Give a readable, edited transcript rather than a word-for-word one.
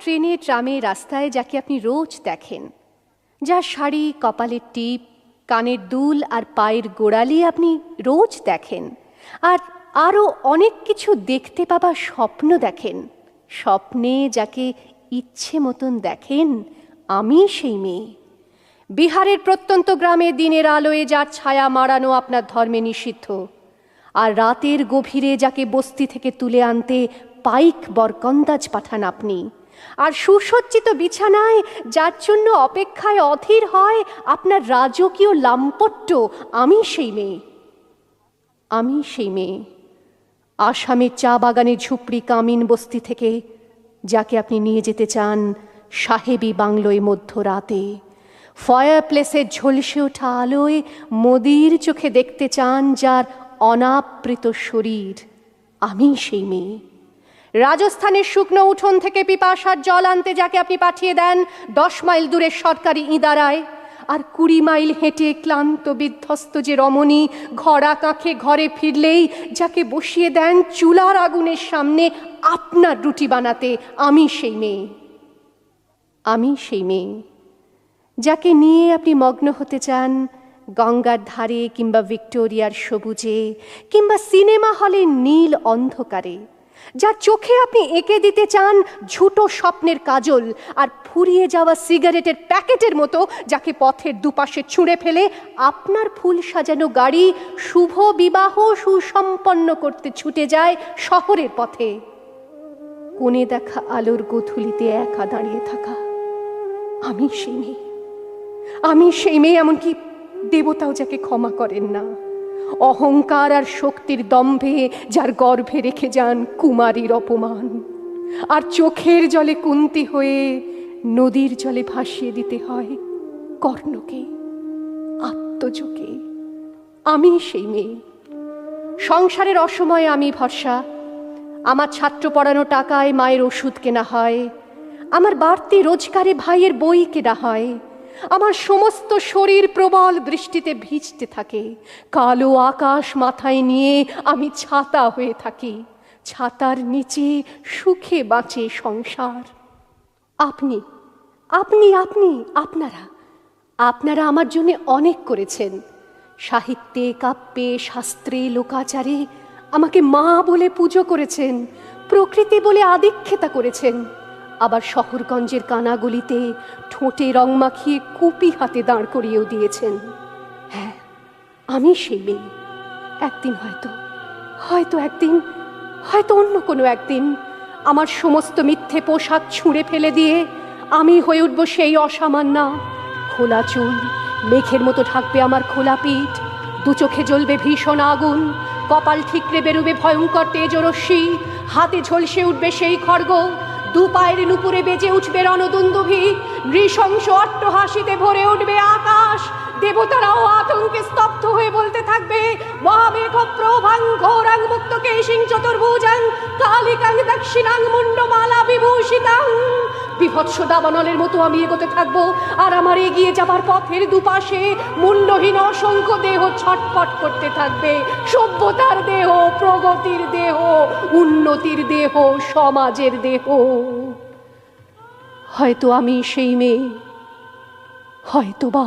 ট্রেনে, ট্রামে, রাস্তায় যাকে আপনি রোজ দেখেন, যার শাড়ি, কপালের টিপ, কানের দুল আর পায়ের গোড়ালি আপনি রোজ দেখেন, আর আরও অনেক কিছু দেখতে পাবার স্বপ্ন দেখেন, স্বপ্নে যাকে ইচ্ছে মতন দেখেন, আমি সেই মেয়ে। বিহারের প্রত্যন্ত গ্রামে দিনের আলোয় যার ছায়া মাড়ানো আপনার ধর্মে নিষিদ্ধ, আর রাতের গভীরে যাকে বস্তি থেকে তুলে আনতে পাইক বরকন্দাজ পাঠান আপনি, আর সুসজ্জিত বিছানায় যার জন্য অপেক্ষায় অধীর হয় আপনার রাজকীয় লাম্পট্য, আমি সেই মেয়ে। আমি সেই মেয়ে। আসামের চা বাগানের ঝুপড়ি কামিন বস্তি থেকে যাকে আপনি নিয়ে যেতে চান সাহেবী বাংলোয় মধ্যরাতে, ফায়ার প্লেসের ঝলসে ওঠা আলোয় মোদির চোখে দেখতে চান যার অনাবৃত শরীর, আমি সেই মেয়ে। রাজস্থানের শুকনো উঠোন থেকে পিপাসার জল আনতে যাকে আপনি পাঠিয়ে দেন 10 মাইল দূরের সরকারি ইদারায়, আর 20 মাইল হেঁটে ক্লান্ত বিধ্বস্ত যে রমণী ঘরা কাঁখে ঘরে ফিরলেই যাকে বসিয়ে দেন চুলার আগুনের সামনে আপনার রুটি বানাতে, আমি সেই মেয়ে। আমি সেই মেয়ে যাকে নিয়ে আপনি মগ্ন হতে চান গঙ্গার ধারে, কিংবা ভিক্টোরিয়ার সবুজে, কিংবা সিনেমা হলের নীল অন্ধকারে, যার চোখে আপনি এঁকে দিতে চান ঝুটো স্বপ্নের কাজল, আর ফুরিয়ে যাওয়া সিগারেটের প্যাকেটের মতো যাকে পথের দুপাশে ছুঁড়ে ফেলে আপনার ফুল সাজানো গাড়ি শুভ বিবাহ সুসম্পন্ন করতে ছুটে যায় শহরের পথে। কোণে দেখা আলোর গোধূলিতে একা দাঁড়িয়ে থাকা, আমি সেই মেয়ে। আমি সেই মেয়ে, এমনকি দেবতাও যাকে ক্ষমা করেন না, অহংকার আর শক্তির দম্ভে যার গর্ভে রেখে যান কুমারীর অপমান, আর চোখের জলে কুন্তি হয়ে নদীর জলে ভাসিয়ে দিতে হয় কর্ণকে, আত্মজকে। আমি সেই মেয়ে। সংসারের অসময়ে আমি ভরসা, আমার ছাত্র পড়ানো টাকায় মায়ের ওষুধ কেনা হয়, আমার বাড়তি রোজগারে ভাইয়ের বই কেনা হয়, আমার সমস্ত শরীর প্রবল বৃষ্টিতে ভিজতে থাকে, কালো আকাশ মাথায় নিয়ে আমি ছাতা হয়ে থাকি, ছাতার নিচে সুখে বাঁচে সংসার। আপনি আপনি আপনি আপনারা আপনারা আমার জন্য অনেক করেছেন। সাহিত্যে, কাব্যে, শাস্ত্রে, লোকাচারে আমাকে মা বলে পুজো করেছেন, প্রকৃতি বলে আদিক্ষেতা করেছেন, আবার শহরগঞ্জের কানাগলিতে ঠোঁটে রং মাখিয়ে কুপি হাতে দাঁড় করিয়েও দিয়েছেন। হ্যাঁ, আমি সেই মেয়ে। একদিন হয়তো অন্য কোনো একদিন আমার সমস্ত মিথ্যে পোশাক ছুঁড়ে ফেলে দিয়ে আমি হয়ে উঠব সেই অসামান্যা। খোলা চুল মেঘের মতো ঢাকবে আমার খোলা পিঠ, দু চোখে জ্বলবে ভীষণ আগুন, কপাল ঠিকরে বেরোবে ভয়ঙ্কর তেজরশ্মি, হাতে ঝলসে উঠবে সেই খড়গ, দু পায়ের নুপুরে বেজে উঠবে রণদুন্দুভি, নৃশংস অট্টহাসিতে ভরে উঠবে আকাশ। দেবতারাও আতঙ্কে স্তব্ধ হয়ে বলতে থাকবে, মহামেঘ প্রভাং ঘোরাং মুক্ত কেশিং চতুর্ভুজাং কালিকাং দক্ষিণাং মুন্ডমালা বিভূষিতাং। বিভৎস দাবানলের মতো আমি এগোতে থাকবো, আর আমার এগিয়ে যাবার পথের দুপাশে মুন্ডহীন অসংখ্য দেহ ছটফট করতে থাকবে। সভ্যতার দেহ, প্রগতির দেহ, উন্নতির দেহ, সমাজের দেহ। হয়তো আমি সেই মেয়ে, হয়তোবা।